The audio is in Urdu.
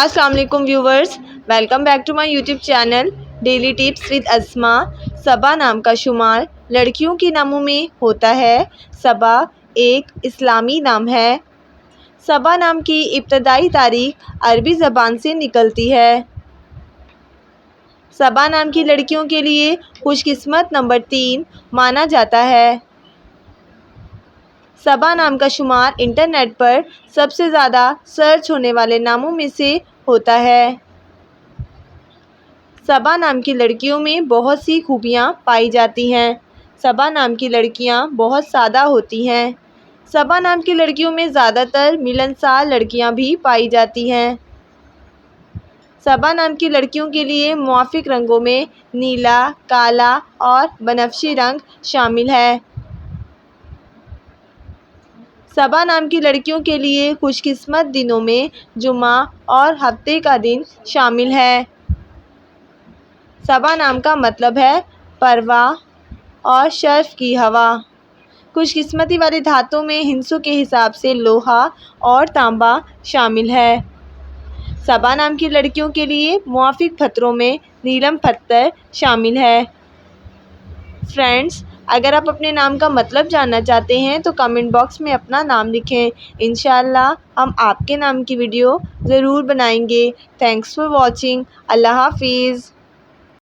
السلام علیکم viewers, welcome back to my YouTube channel daily tips with Asma. Saba نام کا شمار لڑکیوں کے ناموں میں ہوتا ہے۔ صبا ایک اسلامی نام ہے۔ صبا نام کی ابتدائی تاریخ عربی زبان سے نکلتی ہے۔ صبا نام کی لڑکیوں کے لیے خوش قسمت نمبر 3 مانا جاتا ہے۔ صبا نام کا شمار انٹرنیٹ پر سب سے زیادہ سرچ ہونے والے ناموں میں سے ہوتا ہے۔ صبا نام کی لڑکیوں میں بہت سی خوبیاں پائی جاتی ہیں۔ صبا نام کی لڑکیاں بہت سادہ ہوتی ہیں۔ صبا نام کی لڑکیوں میں زیادہ تر ملنسار لڑکیاں بھی پائی جاتی ہیں۔ صبا نام کی لڑکیوں کے لیے موافق رنگوں میں نیلا، کالا اور بنفشی رنگ شامل ہے۔ صبا نام کی لڑکیوں کے لیے خوش قسمت دنوں میں جمعہ اور ہفتے کا دن شامل ہے۔ صبا نام کا مطلب ہے پرواہ اور شرف کی ہوا۔ خوش قسمتی والے دھاتوں میں ہندسوں کے حساب سے لوہا اور تانبا شامل ہے۔ صبا نام کی لڑکیوں کے لیے موافق پتھروں میں نیلم پتھر شامل ہے۔ فرینڈز، اگر آپ اپنے نام کا مطلب جاننا چاہتے ہیں تو کمنٹ باکس میں اپنا نام لکھیں۔ انشاءاللہ ہم آپ کے نام کی ویڈیو ضرور بنائیں گے۔ Thanks for watching. اللہ حافظ۔